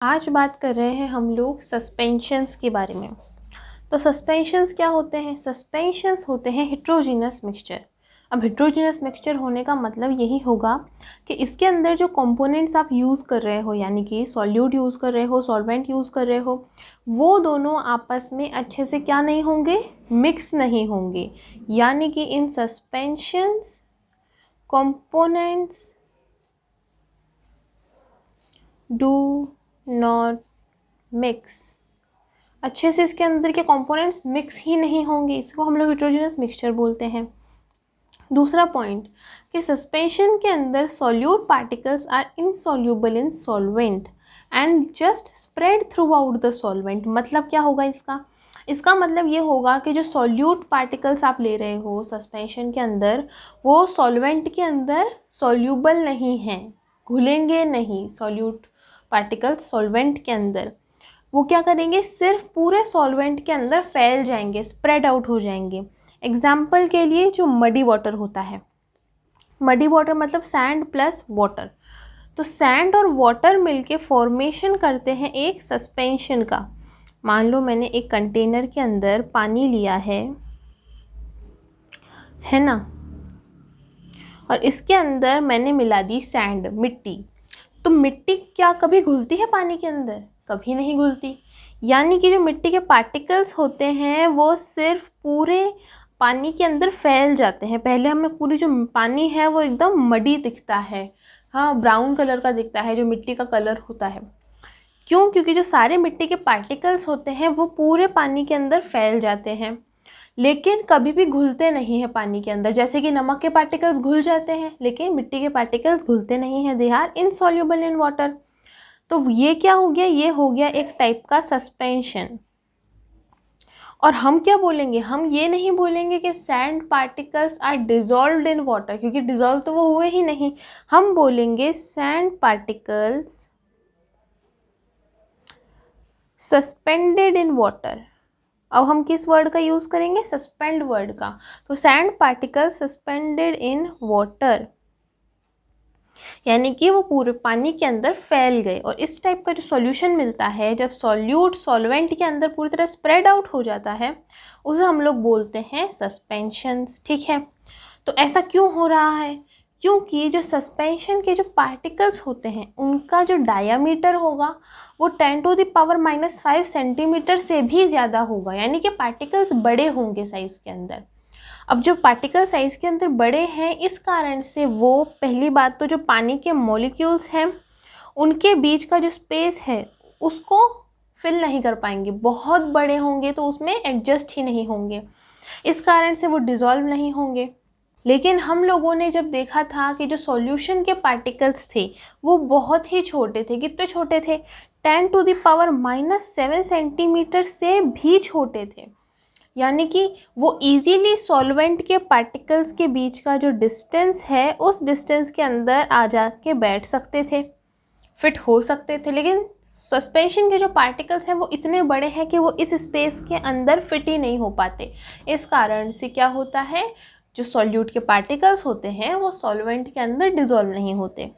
आज बात कर रहे हैं हम लोग सस्पेंशंस के बारे में। तो सस्पेंशंस क्या होते हैं? सस्पेंशंस होते हैं हेट्रोजीनस मिक्सचर। अब हेट्रोजीनस मिक्सचर होने का मतलब यही होगा कि इसके अंदर जो कंपोनेंट्स आप यूज़ कर रहे हो, यानी कि सॉल्यूट यूज़ कर रहे हो, सॉल्वेंट यूज़ कर रहे हो, वो दोनों आपस में अच्छे से क्या नहीं होंगे, मिक्स नहीं होंगे। यानी कि इन suspensions components do not mix. अच्छे से इसके अंदर के कंपोनेंट्स मिक्स ही नहीं होंगे, इसको हम लोग हेट्रोजीनस मिक्सचर बोलते हैं। दूसरा पॉइंट कि सस्पेंशन के अंदर solute particles are insoluble in solvent and just spread throughout the solvent. मतलब क्या होगा इसका मतलब ये होगा कि जो सॉल्यूट पार्टिकल्स आप ले रहे हो सस्पेंशन के अंदर, वो सॉल्वेंट के अंदर सॉल्यूबल नहीं हैं, घुलेंगे नहीं। सॉल्यूट पार्टिकल्स सॉल्वेंट के अंदर वो क्या करेंगे, सिर्फ पूरे सॉल्वेंट के अंदर फैल जाएंगे, स्प्रेड आउट हो जाएंगे। एग्जाम्पल के लिए जो मडी वाटर होता है, मडी वाटर मतलब सैंड प्लस वाटर, तो सैंड और वाटर मिलके फॉर्मेशन करते हैं एक सस्पेंशन का। मान लो मैंने एक कंटेनर के अंदर पानी लिया है ना, और इसके अंदर मैंने मिला दी सैंड, मिट्टी। तो मिट्टी क्या कभी घुलती है पानी के अंदर? कभी नहीं घुलती। यानी कि जो मिट्टी के पार्टिकल्स होते हैं वो सिर्फ पूरे पानी के अंदर फैल जाते हैं। पहले हमें पूरी जो पानी है वो एकदम मडी दिखता है, हाँ, ब्राउन कलर का दिखता है जो मिट्टी का कलर होता है। क्यों? क्योंकि जो सारे मिट्टी के पार्टिकल्स होते हैं वो पूरे पानी के अंदर फैल जाते हैं, लेकिन कभी भी घुलते नहीं हैं पानी के अंदर। जैसे कि नमक के पार्टिकल्स घुल जाते हैं, लेकिन मिट्टी के पार्टिकल्स घुलते नहीं हैं, they are insoluble in water. तो ये क्या हो गया? ये हो गया एक टाइप का सस्पेंशन। और हम क्या बोलेंगे? हम ये नहीं बोलेंगे कि sand particles are dissolved in water, क्योंकि डिजॉल्व तो वो हुए ही नहीं। हम बोलेंगे sand particles suspended in water. अब हम किस वर्ड का यूज़ करेंगे? सस्पेंड वर्ड का। तो sand particles suspended in water, यानी कि वो पूरे पानी के अंदर फैल गए। और इस टाइप का जो सॉल्यूशन मिलता है, जब सॉल्यूट सॉल्वेंट के अंदर पूरी तरह स्प्रेड आउट हो जाता है, उसे हम लोग बोलते हैं सस्पेंशंस। ठीक है, तो ऐसा क्यों हो रहा है? क्योंकि जो सस्पेंशन के जो पार्टिकल्स होते हैं उनका जो डायामीटर होगा वो 10⁻⁻5 सेंटीमीटर से भी ज़्यादा होगा। यानी कि पार्टिकल्स बड़े होंगे साइज़ के अंदर। अब जो पार्टिकल साइज़ के अंदर बड़े हैं, इस कारण से वो, पहली बात तो जो पानी के मॉलिक्यूल्स हैं उनके बीच का जो स्पेस है उसको फिल नहीं कर पाएंगे। बहुत बड़े होंगे तो उसमें एडजस्ट ही नहीं होंगे, इस कारण से वो डिज़ोल्व नहीं होंगे। लेकिन हम लोगों ने जब देखा था कि जो सॉल्यूशन के पार्टिकल्स थे वो बहुत ही छोटे थे। कितने छोटे थे? 10⁻⁻7 सेंटीमीटर से भी छोटे थे। यानी कि वो इजीली सॉल्वेंट के पार्टिकल्स के बीच का जो डिस्टेंस है उस डिस्टेंस के अंदर आ जा के बैठ सकते थे, फिट हो सकते थे। लेकिन सस्पेंशन के जो पार्टिकल्स हैं वो इतने बड़े हैं कि वो इस स्पेस के अंदर फिट ही नहीं हो पाते। इस कारण से क्या होता है, जो सॉल्यूट के पार्टिकल्स होते हैं वो सॉल्वेंट के अंदर डिज़ोल्व नहीं होते।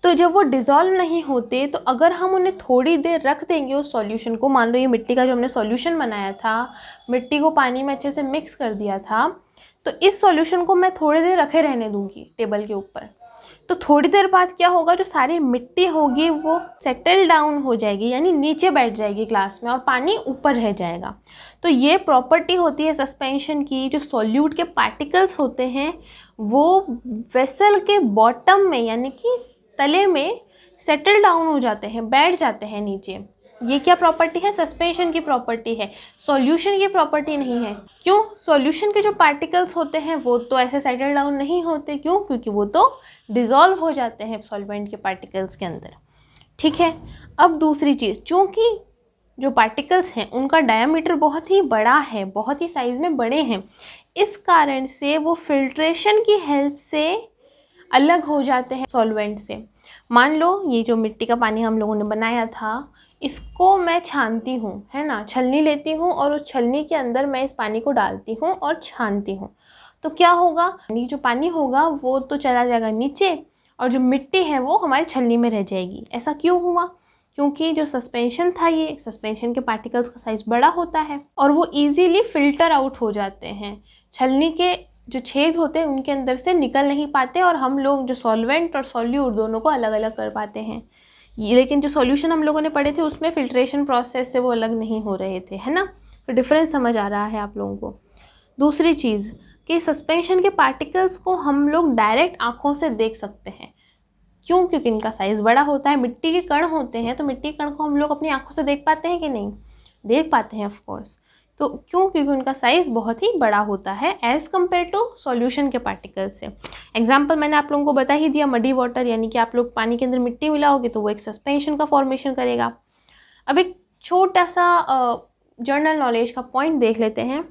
तो जब वो डिज़ोल्व नहीं होते तो अगर हम उन्हें थोड़ी देर रख देंगे उस सॉल्यूशन को, मान लो ये मिट्टी का जो हमने सॉल्यूशन बनाया था, मिट्टी को पानी में अच्छे से मिक्स कर दिया था, तो इस सॉल्यूशन को मैं थोड़ी देर रखे रहने दूंगी टेबल के ऊपर। तो थोड़ी देर बाद क्या होगा, जो सारी मिट्टी होगी वो सेटल डाउन हो जाएगी, यानी नीचे बैठ जाएगी ग्लास में और पानी ऊपर रह जाएगा। तो ये प्रॉपर्टी होती है सस्पेंशन की। जो सॉल्यूट के पार्टिकल्स होते हैं वो वेसल के बॉटम में, यानी कि तले में सेटल डाउन हो जाते हैं, बैठ जाते हैं नीचे। ये क्या प्रॉपर्टी है? सस्पेंशन की प्रॉपर्टी है, सॉल्यूशन की प्रॉपर्टी नहीं है। क्यों? सॉल्यूशन के जो पार्टिकल्स होते हैं वो तो ऐसे सेटल डाउन नहीं होते। क्यों? क्योंकि वो तो डिज़ोल्व हो जाते हैं सॉल्वेंट के पार्टिकल्स के अंदर। ठीक है, अब दूसरी चीज़, चूँकि जो पार्टिकल्स हैं उनका डायामीटर बहुत ही बड़ा है, बहुत ही साइज़ में बड़े हैं, इस कारण से वो फिल्ट्रेशन की हेल्प से अलग हो जाते हैं सॉल्वेंट से। मान लो ये जो मिट्टी का पानी हम लोगों ने बनाया था, इसको मैं छानती हूँ, है ना, छलनी लेती हूँ और उस छलनी के अंदर मैं इस पानी को डालती हूँ और छानती हूँ। तो क्या होगा, ये जो पानी होगा वो तो चला जाएगा नीचे और जो मिट्टी है वो हमारी छलनी में रह जाएगी। ऐसा क्यों हुआ? क्योंकि जो सस्पेंशन था, ये सस्पेंशन के पार्टिकल्स का साइज़ बड़ा होता है और वो इजीली फिल्टर आउट हो जाते हैं। छलनी के जो छेद होते हैं उनके अंदर से निकल नहीं पाते और हम लोग जो सॉल्वेंट और सॉल्यूट दोनों को अलग अलग कर पाते हैं। लेकिन जो सॉल्यूशन हम लोगों ने पढ़े थे उसमें फिल्ट्रेशन प्रोसेस से वो अलग नहीं हो रहे थे, है ना। तो डिफरेंस समझ आ रहा है आप लोगों को। दूसरी चीज़ कि सस्पेंशन के पार्टिकल्स को हम लोग डायरेक्ट आँखों से देख सकते हैं। क्यों? क्योंकि इनका साइज़ बड़ा होता है। मिट्टी के कण होते हैं तो मिट्टी के कण को हम लोग अपनी आँखों से देख पाते हैं कि नहीं? देख पाते हैं ऑफ कोर्स। तो क्यों? क्योंकि उनका साइज़ बहुत ही बड़ा होता है एज़ कम्पेयर टू सॉल्यूशन के पार्टिकल से। एग्जाम्पल मैंने आप लोगों को बता ही दिया, मडी वाटर, यानी कि आप लोग पानी के अंदर मिट्टी मिलाओगे तो वो एक सस्पेंशन का फॉर्मेशन करेगा। अब एक छोटा सा जर्नल नॉलेज का पॉइंट देख लेते हैं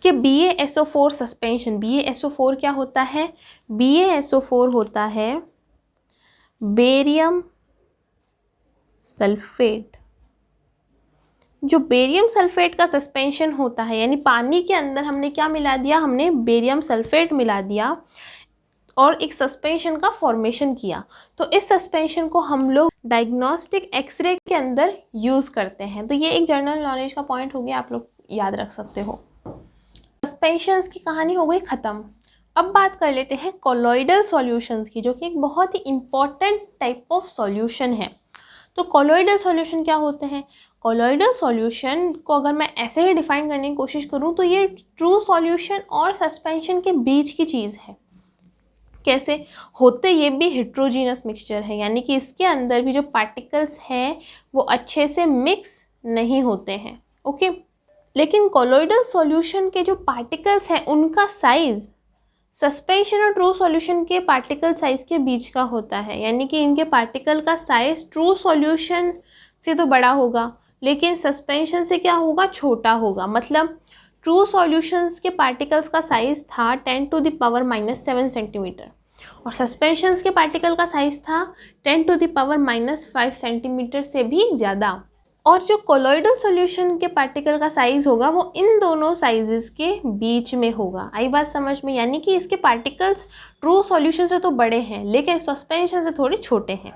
कि BaSO4 सस्पेंशन, BaSO4 क्या होता है? BaSO4 होता है बेरियम सल्फेट। जो बेरियम सल्फेट का सस्पेंशन होता है, यानी पानी के अंदर हमने क्या मिला दिया? हमने बेरियम सल्फेट मिला दिया और एक सस्पेंशन का फॉर्मेशन किया। तो इस सस्पेंशन को हम लोग डायग्नोस्टिक एक्सरे के अंदर यूज़ करते हैं। तो ये एक जनरल नॉलेज का पॉइंट हो गया, आप लोग याद रख सकते हो। सस्पेंशंस की कहानी हो गई ख़त्म। अब बात कर लेते हैं कोलॉइडल सॉल्यूशंस की, जो कि एक बहुत ही इम्पॉर्टेंट टाइप ऑफ सॉल्यूशन है। तो कोलॉइडल सॉल्यूशन क्या होते हैं? कोलॉइडल सॉल्यूशन को अगर मैं ऐसे ही डिफाइन करने की कोशिश करूं तो ये ट्रू सॉल्यूशन और सस्पेंशन के बीच की चीज़ है। कैसे? होते ये भी हेट्रोजीनस मिक्सचर है, यानी कि इसके अंदर भी जो पार्टिकल्स हैं वो अच्छे से मिक्स नहीं होते हैं। ओके, लेकिन कोलॉइडल सॉल्यूशन के जो पार्टिकल्स हैं उनका साइज़ सस्पेंशन और ट्रू सॉल्यूशन के पार्टिकल साइज़ के बीच का होता है, यानी कि इनके पार्टिकल का साइज़ ट्रू सॉल्यूशन से तो बड़ा होगा लेकिन सस्पेंशन से क्या होगा? छोटा होगा। मतलब ट्रू सॉल्यूशंस के पार्टिकल्स का साइज़ था 10⁻⁻7 सेंटीमीटर और सस्पेंशंस के पार्टिकल का साइज़ था 10⁻⁵ सेंटीमीटर से भी ज़्यादा। और जो कोलॉइडल सॉल्यूशन के पार्टिकल का साइज़ होगा वो इन दोनों साइजेस के बीच में होगा। आई बात समझ में? यानी कि इसके पार्टिकल्स ट्रू सॉल्यूशन से तो बड़े हैं लेकिन सस्पेंशन से थोड़े छोटे हैं।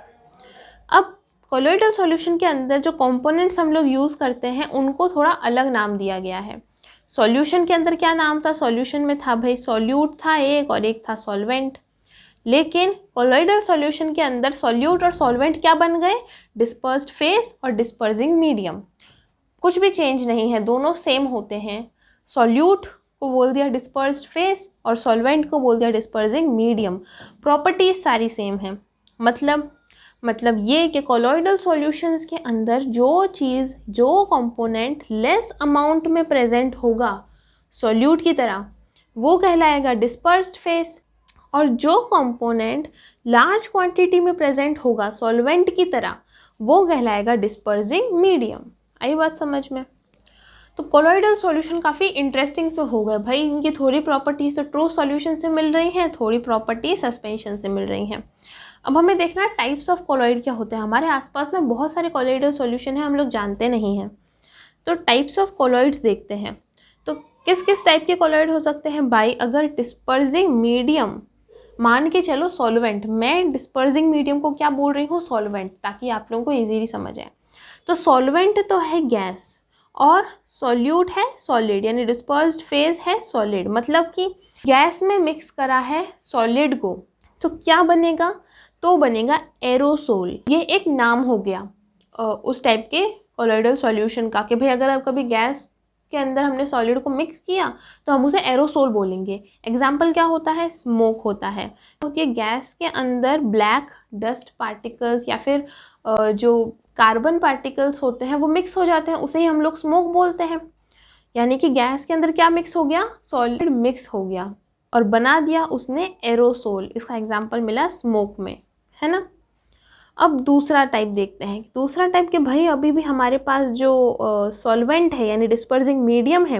अब कोलॉइडल सॉल्यूशन के अंदर जो कंपोनेंट्स हम लोग यूज़ करते हैं उनको थोड़ा अलग नाम दिया गया है। सॉल्यूशन के अंदर क्या नाम था? सॉल्यूशन में था भाई सॉल्यूट था एक और एक था सॉल्वेंट। लेकिन कोलॉइडल सॉल्यूशन के अंदर सॉल्यूट और सॉल्वेंट क्या बन गए? डिस्पर्स्ड फेस और डिस्पर्सिंग मीडियम। कुछ भी चेंज नहीं है, दोनों सेम होते हैं। सॉल्यूट को बोल दिया डिस्पर्स्ड फेस और सॉल्वेंट को बोल दिया डिस्पर्सिंग मीडियम। प्रॉपर्टीज सारी सेम हैं। मतलब ये कि कोलॉइडल सॉल्यूशंस के अंदर जो चीज़, जो कंपोनेंट लेस अमाउंट में प्रेजेंट होगा सॉल्यूट की तरह, वो कहलाएगा डिस्पर्स्ड फेस, और जो कंपोनेंट लार्ज क्वांटिटी में प्रेजेंट होगा सॉल्वेंट की तरह, वो कहलाएगा डिस्पर्सिंग मीडियम। आई बात समझ में? तो कोलॉइडल सॉल्यूशन काफ़ी इंटरेस्टिंग से हो गए भाई। इनकी थोड़ी प्रॉपर्टीज़ तो ट्रू सॉल्यूशन से मिल रही हैं, थोड़ी प्रॉपर्टी सस्पेंशन से मिल रही हैं। अब हमें देखना टाइप्स ऑफ कोलॉइड क्या होते हैं। हमारे आसपास ना बहुत सारे कोलॉइडल सॉल्यूशन हैं, हम लोग जानते नहीं हैं। तो टाइप्स ऑफ कोलॉइड्स देखते हैं। तो किस किस टाइप के कोलॉइड हो सकते हैं भाई? अगर डिस्पर्सिंग मीडियम, मान के चलो सॉल्वेंट, मैं डिस्पर्सिंग मीडियम को क्या बोल रही हूँ? सॉल्वेंट, ताकि आप लोगों को इजीली समझ आए। तो सॉल्वेंट तो है गैस और सॉल्यूट है सॉलिड, यानी डिस्पर्स्ड फेज है सॉलिड। मतलब कि गैस में मिक्स करा है सॉलिड को, तो क्या बनेगा? तो बनेगा एरोसोल। ये एक नाम हो गया उस टाइप के कोलॉइडल सॉल्यूशन का कि भाई अगर आप कभी गैस के अंदर हमने सॉलिड को मिक्स किया तो हम उसे एरोसोल बोलेंगे। एग्जाम्पल क्या होता है? स्मोक होता है। होती है गैस के अंदर ब्लैक डस्ट पार्टिकल्स या फिर जो कार्बन पार्टिकल्स होते हैं वो मिक्स हो जाते हैं, उसे ही हम लोग स्मोक बोलते हैं। यानी कि गैस के अंदर क्या मिक्स हो गया? सॉलिड मिक्स हो गया और बना दिया उसने एरोसोल। इसका एग्जाम्पल मिला स्मोक में, है ना। अब दूसरा टाइप देखते हैं। दूसरा टाइप के भाई अभी भी हमारे पास जो सॉल्वेंट है यानी डिस्पर्सिंग मीडियम है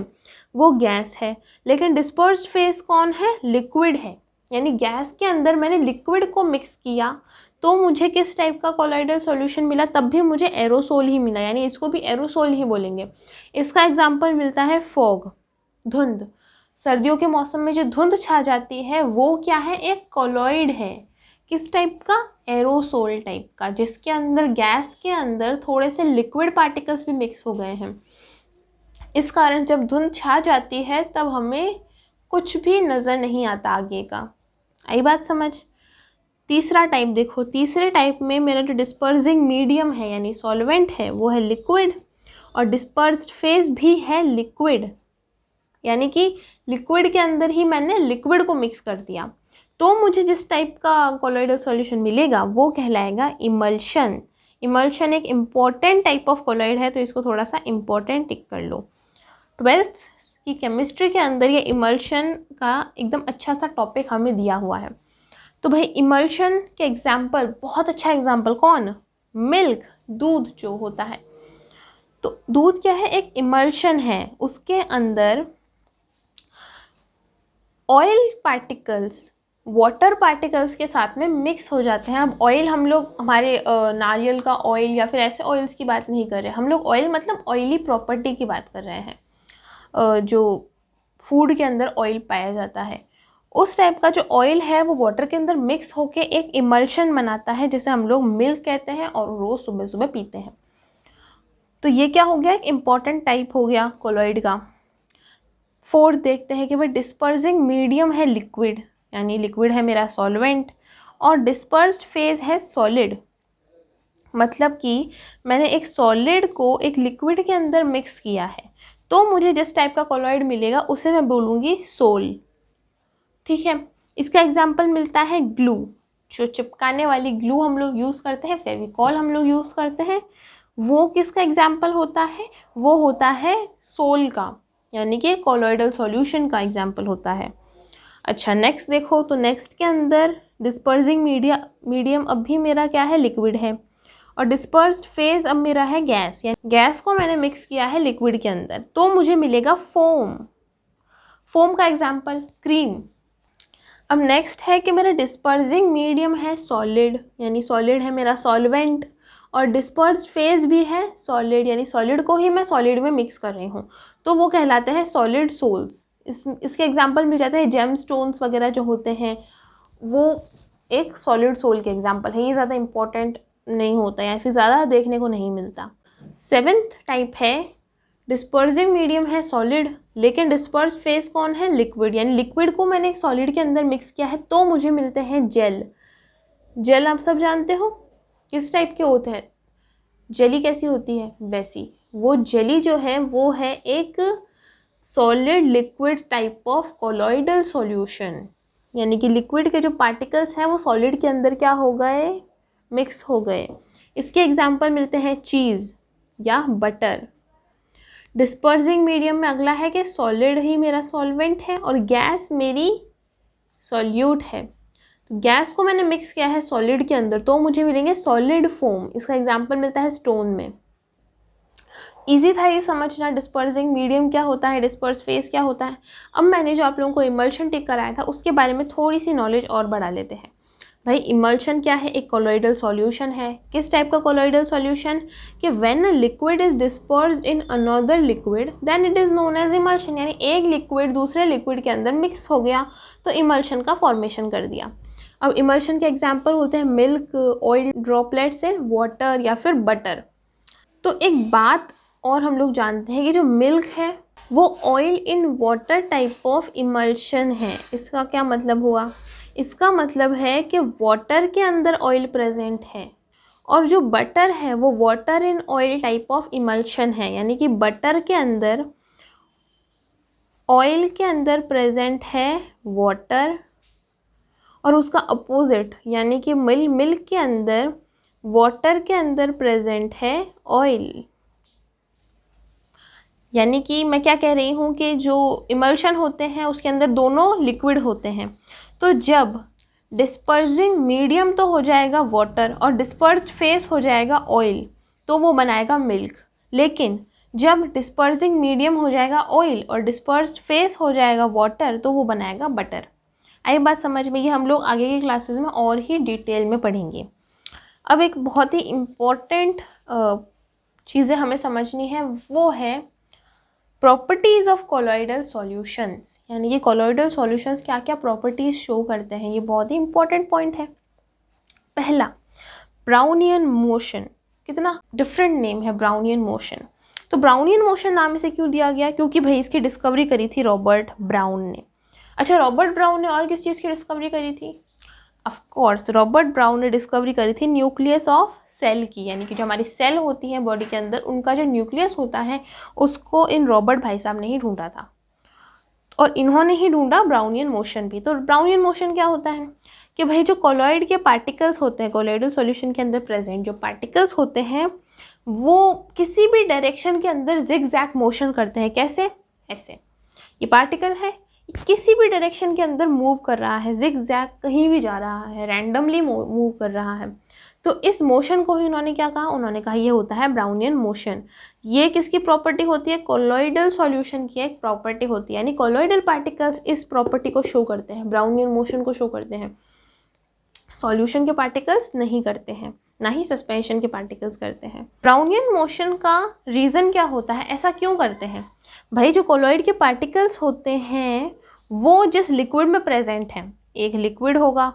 वो गैस है, लेकिन डिस्पर्स्ड फेस कौन है? लिक्विड है। यानी गैस के अंदर मैंने लिक्विड को मिक्स किया तो मुझे किस टाइप का कोलॉइडल सॉल्यूशन मिला? तब भी मुझे एरोसोल ही मिला, यानी इसको भी एरोसोल ही बोलेंगे। इसका एग्जाम्पल मिलता है फॉग, धुंध। सर्दियों के मौसम में जो धुंध छा जाती है वो क्या है? एक कोलॉइड है। किस टाइप का? एरोसोल टाइप का, जिसके अंदर गैस के अंदर थोड़े से लिक्विड पार्टिकल्स भी मिक्स हो गए हैं। इस कारण जब धुंध छा जाती है तब हमें कुछ भी नज़र नहीं आता आगे का। आई बात समझ? तीसरा टाइप देखो, तीसरे टाइप में मेरा जो डिस्पर्सिंग मीडियम है यानी सॉल्वेंट है वो है लिक्विड, और डिस्पर्स्ड फेज भी है लिक्विड, यानी कि लिक्विड के अंदर ही मैंने लिक्विड को मिक्स कर दिया। तो मुझे जिस टाइप का कोलॉइडल सॉल्यूशन मिलेगा वो कहलाएगा इमल्शन। इमल्शन एक इम्पॉर्टेंट टाइप ऑफ कोलॉइड है, तो इसको थोड़ा सा इम्पॉर्टेंट टिक कर लो। 12th की केमिस्ट्री के अंदर ये इमल्शन का एकदम अच्छा सा टॉपिक हमें दिया हुआ है। तो भाई इमल्शन के एग्जाम्पल, बहुत अच्छा एग्जाम्पल कौन? मिल्क, दूध जो होता है। तो दूध क्या है? एक इमल्शन है, उसके अंदर ऑयल पार्टिकल्स वाटर पार्टिकल्स के साथ में मिक्स हो जाते हैं। अब ऑयल हम लोग हमारे नारियल का ऑयल या फिर ऐसे ऑयल्स की बात नहीं कर रहे, हम लोग ऑयल मतलब ऑयली प्रॉपर्टी की बात कर रहे हैं। जो फूड के अंदर ऑयल पाया जाता है, उस टाइप का जो ऑयल है वो वाटर के अंदर मिक्स होके एक इमल्शन बनाता है, जिसे हम लोग मिल्क कहते हैं और रोज़ सुबह सुबह पीते हैं। तो ये क्या हो गया? एक इम्पॉर्टेंट टाइप हो गया कोलॉइड का। फोर्थ देखते हैं कि भाई डिस्पर्सिंग मीडियम है लिक्विड, यानी लिक्विड है मेरा सॉल्वेंट, और डिस्पर्स्ड फेज है सॉलिड, मतलब कि मैंने एक सॉलिड को एक लिक्विड के अंदर मिक्स किया है। तो मुझे जिस टाइप का कोलॉइड मिलेगा उसे मैं बोलूँगी सोल। ठीक है, इसका एग्जाम्पल मिलता है ग्लू, जो चिपकाने वाली ग्लू हम लोग यूज़ करते हैं, फेविकॉल हम लोग यूज़ करते हैं, वो किसका एग्जाम्पल होता है? वो होता है सोल का, यानी कि कोलॉइडल सॉल्यूशन का एग्जाम्पल होता है। अच्छा नेक्स्ट देखो, तो नेक्स्ट के अंदर डिस्पर्सिंग मीडियम अब भी मेरा क्या है? लिक्विड है, और डिस्पर्स्ड फेज अब मेरा है गैस, यानी गैस को मैंने मिक्स किया है लिक्विड के अंदर, तो मुझे मिलेगा फोम। फोम का एग्जाम्पल क्रीम। अब नेक्स्ट है कि मेरा डिस्पर्सिंग मीडियम है सॉलिड, यानी सॉलिड है मेरा सॉल्वेंट, और डिस्पर्स्ड फेज भी है सॉलिड, यानी सॉलिड को ही मैं सॉलिड में मिक्स कर रही हूँ, तो वो कहलाते हैं सॉलिड सोल्स। इसके एग्जांपल मिल जाते हैं जेम स्टोन्स वगैरह जो होते हैं, वो एक सॉलिड सोल के एग्जांपल है। ये ज़्यादा इंपॉर्टेंट नहीं होता या फिर ज़्यादा देखने को नहीं मिलता। 7th टाइप है डिस्पर्सिंग मीडियम है सॉलिड, लेकिन डिस्पर्स फेज कौन है? लिक्विड, यानी लिक्विड को मैंने एक सॉलिड के अंदर मिक्स किया है, तो मुझे मिलते हैं जेल। जेल आप सब जानते हो किस टाइप के होते हैं? जेली कैसी होती है वैसी। वो जेली जो है वो है एक solid liquid type of colloidal solution, यानी कि लिक्विड के जो पार्टिकल्स हैं वो सॉलिड के अंदर क्या हो गए? मिक्स हो गए। इसके एग्जाम्पल मिलते हैं चीज़ या बटर। डिस्पर्सिंग मीडियम में अगला है कि सॉलिड ही मेरा सॉल्वेंट है और गैस मेरी सॉल्यूट है। तो गैस को मैंने मिक्स किया है सॉलिड के अंदर, तो मुझे मिलेंगे सॉलिड फोम। इसका एग्जांपल मिलता है स्टोन में। इजी था ये समझना डिस्पर्सिंग मीडियम क्या होता है, डिस्पर्स फेस क्या होता है। अब मैंने जो आप लोगों को इमल्शन टिक कराया था उसके बारे में थोड़ी सी नॉलेज और बढ़ा लेते हैं। भाई इमल्शन क्या है? एक कोलॉइडल सॉल्यूशन है। किस टाइप का कोलॉइडल सॉल्यूशन? कि when a liquid is dispersed in another liquid then it is known as emulsion, यानी एक लिक्विड दूसरे लिक्विड के अंदर मिक्स हो गया तो इमल्शन का फॉर्मेशन कर दिया। अब इमल्शन के एग्जाम्पल होते हैं मिल्क, ऑयल ड्रॉपलेट से वाटर या फिर बटर। तो एक बात और हम लोग जानते हैं कि जो मिल्क है वो oil in water type of emulsion है। इसका क्या मतलब हुआ? इसका मतलब है कि वाटर के अंदर ऑयल प्रेजेंट है, और जो बटर है वो water in oil type of emulsion है, यानी कि बटर के अंदर ऑयल के अंदर प्रेजेंट है वाटर, और उसका अपोजिट यानी कि मिल्क के अंदर वाटर के अंदर प्रेजेंट है ऑयल। यानी कि मैं क्या कह रही हूँ कि जो इमल्शन होते हैं उसके अंदर दोनों लिक्विड होते हैं, तो जब डिस्पर्सिंग मीडियम तो हो जाएगा वाटर और डिस्पर्स्ड फेस हो जाएगा ऑयल, तो वो बनाएगा मिल्क। लेकिन जब डिस्पर्सिंग मीडियम हो जाएगा ऑयल और डिस्पर्स्ड फेस हो जाएगा वाटर, तो वो बनाएगा बटर। आई बात समझ में? ये हम लोग आगे की क्लासेस में और ही डिटेल में पढ़ेंगे। अब एक बहुत ही इम्पोर्टेंट चीज़ें हमें समझनी है, वो है प्रॉपर्टीज़ ऑफ कोलॉइडल सॉल्यूशंस, यानी कि कोलॉइडल सॉल्यूशंस क्या क्या प्रॉपर्टीज़ शो करते हैं। ये बहुत ही इंपॉर्टेंट पॉइंट है। पहला ब्राउनियन मोशन, कितना डिफरेंट नेम है ब्राउनियन मोशन। तो ब्राउनियन मोशन नाम इसे क्यों दिया गया, क्योंकि भाई इसकी डिस्कवरी करी थी रॉबर्ट ब्राउन ने। अच्छा, रॉबर्ट ब्राउन ने और किस चीज़ की डिस्कवरी करी थी? ऑफ कोर्स रॉबर्ट ब्राउन ने डिस्कवरी करी थी न्यूक्लियस ऑफ सेल की, यानी कि जो हमारी सेल होती हैं बॉडी के अंदर, उनका जो न्यूक्लियस होता है उसको इन रॉबर्ट भाई साहब ने ही ढूंढा था, और इन्होंने ही ढूंढा ब्राउनियन मोशन भी। तो ब्राउनियन मोशन क्या होता है कि भाई जो कोलॉइड के पार्टिकल्स होते हैं, कोलॉइडल सॉल्यूशन के अंदर प्रेजेंट जो पार्टिकल्स होते हैं वो किसी भी डायरेक्शन के अंदर जिग-जैग मोशन करते हैं। कैसे? ऐसे, ये पार्टिकल है, किसी भी डायरेक्शन के अंदर मूव कर रहा है, जिग-जैग कहीं भी जा रहा है, रैंडमली मूव कर रहा है। तो इस मोशन को ही उन्होंने क्या कहा? उन्होंने कहा ये होता है ब्राउनियन मोशन। ये किसकी प्रॉपर्टी होती है? कोलॉइडल सॉल्यूशन की एक प्रॉपर्टी होती है, यानी कोलॉइडल पार्टिकल्स इस प्रॉपर्टी को शो करते हैं, ब्राउनियन मोशन को शो करते हैं। सॉल्यूशन के पार्टिकल्स नहीं करते हैं, ना ही सस्पेंशन के पार्टिकल्स करते हैं। ब्राउनियन मोशन का रीज़न क्या होता है, ऐसा क्यों करते हैं? भाई जो कोलॉइड के पार्टिकल्स होते हैं वो जिस लिक्विड में प्रेजेंट हैं, एक लिक्विड होगा,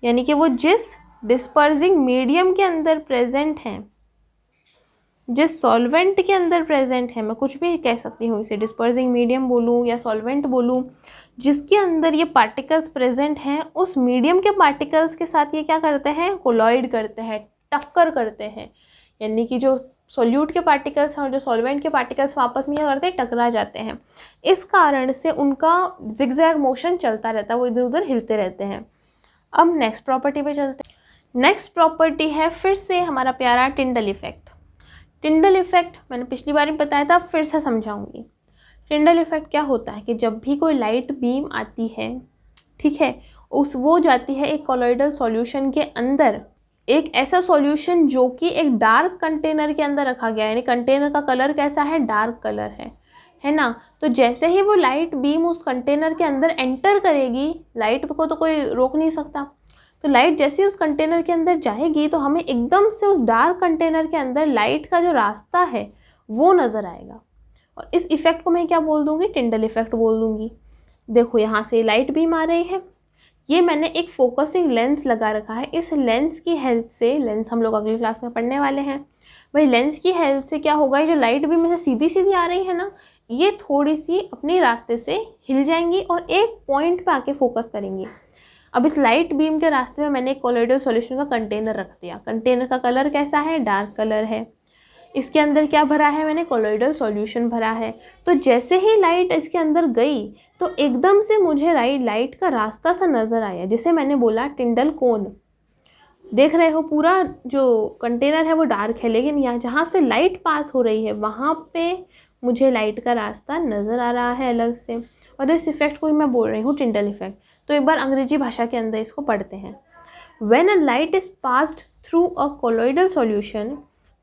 यानी कि वो जिस डिस्पर्सिंग मीडियम के अंदर प्रेजेंट हैं, जिस सॉल्वेंट के अंदर प्रेजेंट है, मैं कुछ भी कह सकती हूँ, इसे डिस्पर्सिंग मीडियम बोलूँ या सॉल्वेंट बोलूँ, जिसके अंदर ये पार्टिकल्स प्रेजेंट हैं, उस मीडियम के पार्टिकल्स के साथ ये क्या करते हैं? कोलॉइड करते हैं, टक्कर करते हैं, यानी कि जो सॉल्यूट के पार्टिकल्स हैं और जो सॉल्वेंट के पार्टिकल्स आपस में क्या करते हैं? टकरा जाते हैं। इस कारण से उनका जिगजैग मोशन चलता रहता है, वो इधर उधर हिलते रहते हैं। अब नेक्स्ट प्रॉपर्टी पे चलते हैं। नेक्स्ट प्रॉपर्टी है फिर से हमारा प्यारा टिंडल इफेक्ट। टिंडल इफेक्ट मैंने पिछली बार भी बताया था, फिर से समझाऊंगी। टिंडल इफेक्ट क्या होता है कि जब भी कोई लाइट बीम आती है, ठीक है, वो जाती है एक कोलॉइडल सॉल्यूशन के अंदर, एक ऐसा सॉल्यूशन जो कि एक डार्क कंटेनर के अंदर रखा गया है, यानी कंटेनर का कलर कैसा है? डार्क कलर है ना। तो जैसे ही वो लाइट बीम उस कंटेनर के अंदर एंटर करेगी, लाइट को तो कोई रोक नहीं सकता, तो लाइट जैसे ही उस कंटेनर के अंदर जाएगी तो हमें एकदम से उस डार्क कंटेनर के अंदर लाइट का जो रास्ता है वो नज़र आएगा, और इस इफ़ेक्ट को मैं क्या बोल दूँगी? टिंडल इफ़ेक्ट बोल दूँगी। देखो यहाँ से लाइट बीम आ रही है, ये मैंने एक फोकसिंग लेंस लगा रखा है, इस लेंस की हेल्प से, लेंस हम लोग अगली क्लास में पढ़ने वाले हैं, भाई लेंस की हेल्प से क्या होगा? ये जो लाइट बीम में से सीधी सीधी आ रही है ना, ये थोड़ी सी अपने रास्ते से हिल जाएंगी और एक पॉइंट पे आके फोकस करेंगी। अब इस लाइट बीम के रास्ते में मैंने एक कोलॉइडल सॉल्यूशन का कंटेनर रख दिया। कंटेनर का कलर कैसा है? डार्क कलर है। इसके अंदर क्या भरा है मैंने? कोलॉइडल सॉल्यूशन भरा है। तो जैसे ही लाइट इसके अंदर गई तो एकदम से मुझे लाइट का रास्ता सा नज़र आया, जिसे मैंने बोला टिंडल कोन। देख रहे हो पूरा जो कंटेनर है वो डार्क है, लेकिन यहाँ जहाँ से लाइट पास हो रही है वहाँ पे मुझे लाइट का रास्ता नज़र आ रहा है अलग से, और इस इफ़ेक्ट को ही मैं बोल रही हूँ टिंडल इफ़ेक्ट। तो एक बार अंग्रेजी भाषा के अंदर इसको पढ़ते हैं। When a light is passed through a colloidal solution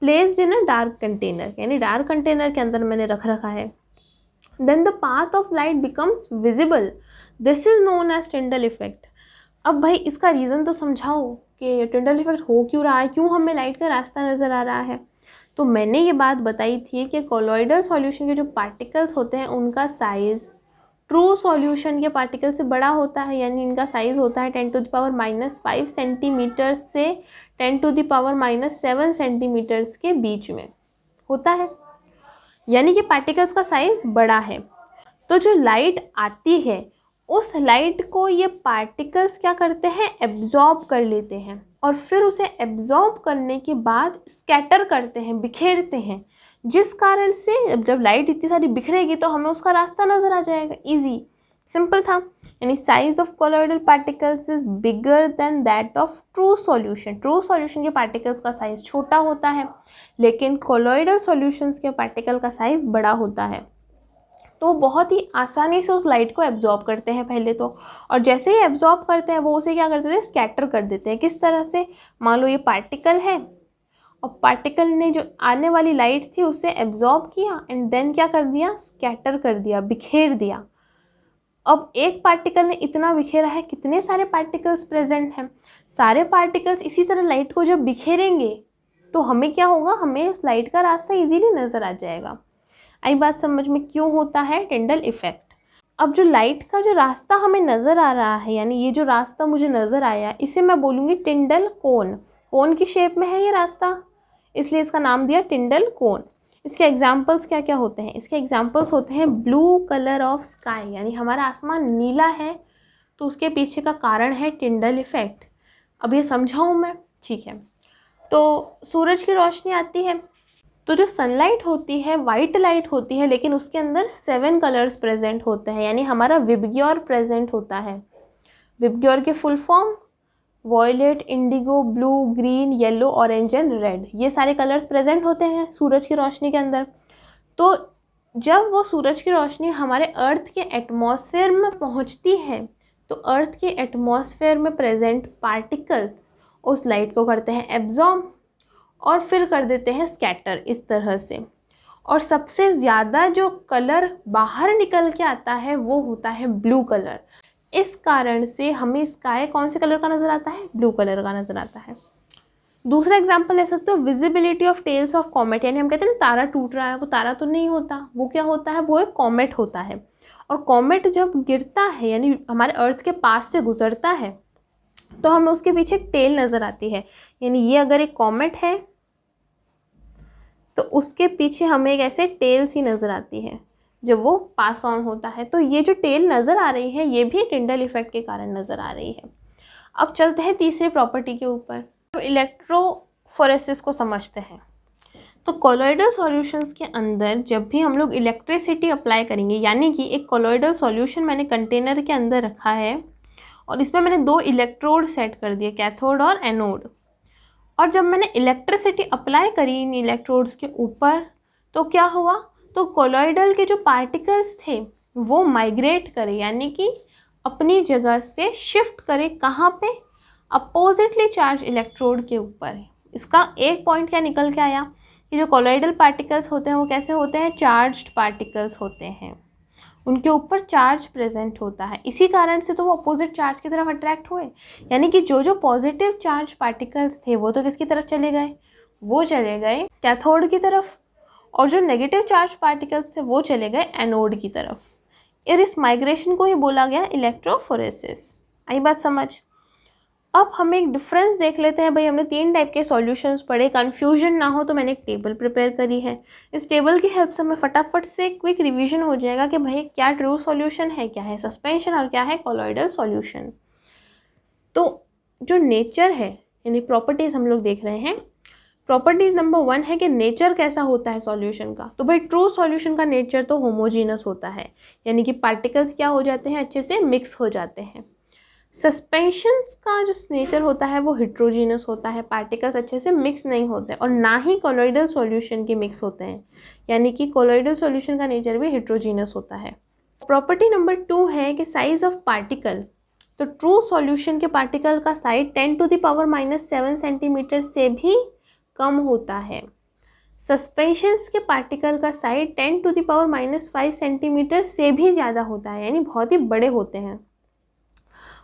placed in a dark container, यानी डार्क कंटेनर के अंदर मैंने रख रखा है, then the path of light becomes visible. This is known as Tyndall effect. अब भाई इसका रीज़न तो समझाओ कि टिंडल इफेक्ट हो क्यों रहा है, क्यों हमें लाइट का रास्ता नज़र आ रहा है। तो मैंने ये बात बताई थी कि कोलॉइडल सॉल्यूशन के जो पार्टिकल्स होते हैं उनका साइज़ ट्रू सॉल्यूशन के पार्टिकल से बड़ा होता है, यानी इनका साइज़ होता है 10⁻⁵ सेंटीमीटर से 10⁻⁷ सेंटीमीटर्स के बीच में होता है, यानी कि पार्टिकल्स का साइज़ बड़ा है। तो जो लाइट आती है उस लाइट को ये पार्टिकल्स क्या करते हैं? एब्जॉर्ब कर लेते हैं, और फिर उसे एब्जॉर्ब करने के बाद स्कैटर करते हैं, बिखेरते हैं, जिस कारण से जब लाइट इतनी सारी बिखरेगी तो हमें उसका रास्ता नज़र आ जाएगा। इजी सिंपल था, यानी size of colloidal particles is bigger than that of true solution. True solution के पार्टिकल्स का साइज़ छोटा होता है, लेकिन कोलॉइडल सॉल्यूशंस के पार्टिकल का साइज़ बड़ा होता है। तो बहुत ही आसानी से उस लाइट को एब्जॉर्ब करते हैं पहले तो, और जैसे ही एब्जॉर्ब करते हैं वो उसे क्या करते थे? स्कैटर कर देते हैं। किस तरह से? मान लो ये पार्टिकल है और पार्टिकल ने जो आने वाली लाइट थी उसे एब्जॉर्ब किया एंड देन क्या कर दिया? स्कैटर कर दिया, बिखेर दिया। अब एक पार्टिकल ने इतना बिखेरा है, कितने सारे पार्टिकल्स प्रेजेंट हैं, सारे पार्टिकल्स इसी तरह लाइट को जब बिखेरेंगे तो हमें क्या होगा? हमें उस लाइट का रास्ता इजीली नज़र आ जाएगा। आई बात समझ में क्यों होता है टिंडल इफ़ेक्ट। अब जो लाइट का जो रास्ता हमें नज़र आ रहा है, यानी ये जो रास्ता मुझे नज़र आया, इसे मैं बोलूँगी टिंडल कोन। कोन की शेप में है ये रास्ता, इसलिए इसका नाम दिया टिंडल कोन। इसके एग्जाम्पल्स क्या क्या होते हैं? इसके एग्जाम्पल्स होते हैं ब्लू कलर ऑफ स्काई, यानी हमारा आसमान नीला है तो उसके पीछे का कारण है टिंडल इफ़ेक्ट। अब ये समझाऊँ मैं? ठीक है। तो सूरज की रोशनी आती है तो जो सनलाइट होती है वाइट लाइट होती है, लेकिन उसके अंदर 7 कलर्स प्रेजेंट होते हैं, यानी हमारा विबग्योर प्रेजेंट होता है। विबग्योर के full form violet, indigo, blue, green, yellow, orange and red, ये सारे कलर्स प्रेजेंट होते हैं सूरज की रोशनी के अंदर। तो जब वो सूरज की रोशनी हमारे अर्थ के एटमॉस्फेयर में पहुंचती है तो अर्थ के एटमॉस्फेयर में प्रेजेंट पार्टिकल्स उस लाइट को करते हैं एब्जॉर्ब और फिर कर देते हैं स्कैटर, इस तरह से। और सबसे ज़्यादा जो कलर बाहर निकल के आता है वो होता है ब्लू कलर। इस कारण से हमें स्काई कौन से कलर का नज़र आता है? ब्लू कलर का नज़र आता है। दूसरा एग्जांपल ले सकते हो visibility of tails of comet, यानी हम कहते हैं ना तारा टूट रहा है, वो तारा तो नहीं होता, वो क्या होता है? वो एक कॉमेट होता है। और कॉमेट जब गिरता है यानी हमारे अर्थ के पास से गुजरता है तो हमें उसके पीछे एक टेल नज़र आती है, यानी ये अगर एक कॉमेट है तो उसके पीछे हमें एक ऐसे टेल सी नज़र आती है जब वो पास ऑन होता है। तो ये जो टेल नज़र आ रही है ये भी टिंडल इफेक्ट के कारण नज़र आ रही है। अब चलते हैं तीसरी प्रॉपर्टी के ऊपर, तो इलेक्ट्रोफोरेसिस को समझते हैं। तो कोलॉइडल सॉल्यूशंस के अंदर जब भी हम लोग इलेक्ट्रिसिटी अप्लाई करेंगे, यानी कि एक कोलॉइडल सॉल्यूशन मैंने कंटेनर के अंदर रखा है और इसमें मैंने 2 इलेक्ट्रोड सेट कर दिए, कैथोड और एनोड, और जब मैंने इलेक्ट्रिसिटी अप्लाई करी इन इलेक्ट्रोड्स के ऊपर तो क्या हुआ? तो कोलॉइडल के जो पार्टिकल्स थे वो माइग्रेट करे, यानी कि अपनी जगह से शिफ्ट करे। कहाँ पे? अपोजिटली चार्ज इलेक्ट्रोड के ऊपर। इसका एक पॉइंट क्या निकल के आया कि जो कोलॉइडल पार्टिकल्स होते हैं वो कैसे होते हैं? चार्ज्ड पार्टिकल्स होते हैं, उनके ऊपर चार्ज प्रेजेंट होता है, इसी कारण से तो वो अपोजिट चार्ज की तरफ अट्रैक्ट हुए। यानी कि जो पॉजिटिव चार्ज पार्टिकल्स थे वो तो किसकी तरफ चले गए? वो चले गए कैथोड की तरफ, और जो नेगेटिव चार्ज पार्टिकल्स थे वो चले गए एनोड की तरफ। और इस माइग्रेशन को ही बोला गया इलेक्ट्रोफोरेसिस। आई बात समझ? अब हम एक डिफरेंस देख लेते हैं। भाई हमने 3 टाइप के सॉल्यूशंस पढ़े, कन्फ्यूजन ना हो तो मैंने एक टेबल प्रिपेयर करी है। इस टेबल की हेल्प से हमें फटाफट से क्विक रिवीजन हो जाएगा कि भाई क्या ट्रू सॉल्यूशन है, क्या है सस्पेंशन और क्या है कोलॉइडल सॉल्यूशन। तो जो नेचर है यानी प्रॉपर्टीज़ हम लोग देख रहे हैं। प्रॉपर्टीज़ नंबर 1 है कि नेचर कैसा होता है सॉल्यूशन का। तो भाई ट्रू सॉल्यूशन का नेचर तो होमोजीनस होता है, यानी कि पार्टिकल्स क्या हो जाते हैं? अच्छे से मिक्स हो जाते हैं। सस्पेंशंस का जो नेचर होता है वो हिट्रोजीनस होता है, पार्टिकल्स अच्छे से मिक्स नहीं होते, और ना ही कोलॉइडल सॉल्यूशन के मिक्स होते हैं, यानी कि कोलॉइडल सॉल्यूशन का नेचर भी हिट्रोजीनस होता है। प्रॉपर्टी नंबर 2 है कि साइज ऑफ पार्टिकल। तो ट्रू सॉल्यूशन के पार्टिकल का साइज 10⁻⁻7 सेंटीमीटर से भी कम होता है। सस्पेंशंस के पार्टिकल का साइज 10⁻⁻5 सेंटीमीटर से भी ज़्यादा होता है, यानी बहुत ही बड़े होते हैं।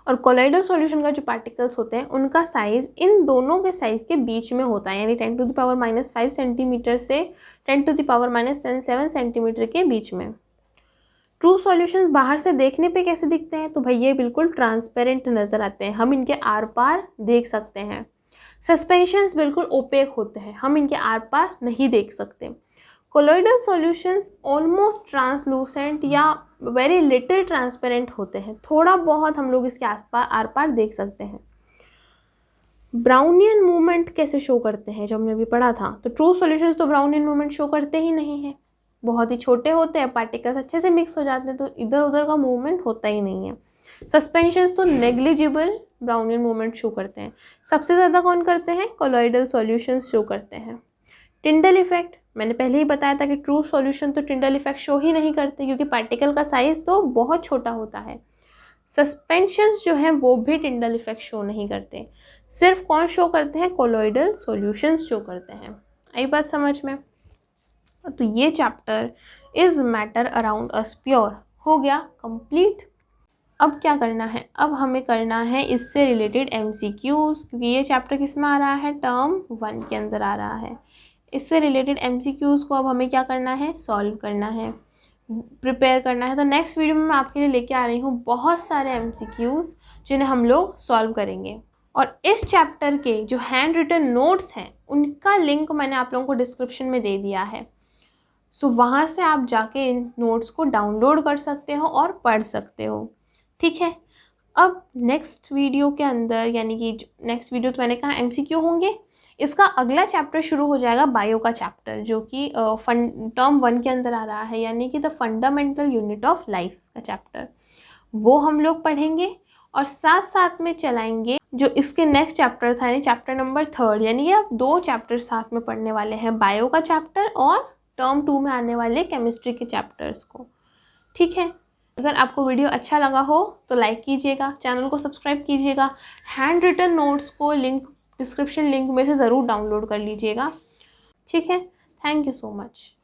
और कोलॉइडल सॉल्यूशन का जो पार्टिकल्स होते हैं उनका साइज़ इन दोनों के साइज़ के बीच में होता है, यानी 10⁻⁻5 सेंटीमीटर से 10⁻⁻7 सेंटीमीटर के बीच में। ट्रू सॉल्यूशंस बाहर से देखने पे कैसे दिखते हैं? तो भाई ये बिल्कुल ट्रांसपेरेंट नज़र आते हैं, हम इनके आर पार देख सकते हैं। सस्पेंशंस बिल्कुल ओपेक होते हैं, हम इनके आर पार नहीं देख सकते। कोलॉइडल सॉल्यूशंस ऑलमोस्ट ट्रांसलूसेंट या वेरी लिटिल ट्रांसपेरेंट होते हैं, थोड़ा बहुत हम लोग इसके आसपास आर पार देख सकते हैं। ब्राउनियन मूवमेंट कैसे शो करते हैं जो हमने अभी पढ़ा था? तो ट्रू सॉल्यूशंस तो ब्राउनियन मूवमेंट शो करते ही नहीं है, बहुत ही छोटे होते हैं, पार्टिकल्स अच्छे से मिक्स हो जाते हैं तो इधर उधर का मूवमेंट होता ही नहीं है। सस्पेंशंस तो नेग्लिजिबल ब्राउनियन मूवमेंट शो करते हैं। सबसे ज़्यादा कौन करते हैं? कोलॉइडल सॉल्यूशंस शो करते हैं। टिंडल इफेक्ट मैंने पहले ही बताया था कि ट्रू सॉल्यूशन तो टिंडल इफेक्ट शो ही नहीं करते क्योंकि पार्टिकल का साइज़ तो बहुत छोटा होता है। सस्पेंशंस जो हैं वो भी टिंडल इफेक्ट शो नहीं करते, सिर्फ कौन शो करते हैं? कोलॉइडल सॉल्यूशंस शो करते हैं। आई बात समझ में? तो ये chapter is matter around us pure हो गया कंप्लीट। अब क्या करना है? अब हमें करना है इससे रिलेटेड MCQs, क्योंकि ये चैप्टर किस में आ रहा है? टर्म 1 के अंदर आ रहा है। इससे रिलेटेड MCQs को अब हमें क्या करना है? सॉल्व करना है। प्रिपेयर करना है। तो नेक्स्ट वीडियो में मैं आपके लिए लेके आ रही हूँ बहुत सारे MCQs जिन्हें हम लोग सॉल्व करेंगे। और इस चैप्टर के जो हैंड रिटन नोट्स हैं उनका लिंक मैंने आप लोगों को डिस्क्रिप्शन में दे दिया है। सो वहाँ से आप जाके इन नोट्स को डाउनलोड कर सकते हो और पढ़ सकते हो। ठीक है, अब नेक्स्ट वीडियो के अंदर, यानी कि नेक्स्ट वीडियो तो मैंने कहा MCQ होंगे, इसका अगला चैप्टर शुरू हो जाएगा बायो का चैप्टर, जो कि टर्म 1 के अंदर आ रहा है, यानी कि the fundamental unit of life का चैप्टर। वो हम लोग पढ़ेंगे और साथ साथ में चलाएंगे जो इसके नेक्स्ट चैप्टर था, यानी चैप्टर नंबर 3, यानी कि आप 2 चैप्टर साथ में पढ़ने वाले हैं, बायो का चैप्टर और टर्म 2 में आने वाले केमिस्ट्री के चैप्टर्स को। ठीक है, अगर आपको वीडियो अच्छा लगा हो तो लाइक कीजिएगा, चैनल को सब्सक्राइब कीजिएगा, हैंड रिटन नोट्स को लिंक डिस्क्रिप्शन लिंक में से ज़रूर डाउनलोड कर लीजिएगा। ठीक है, थैंक यू सो मच।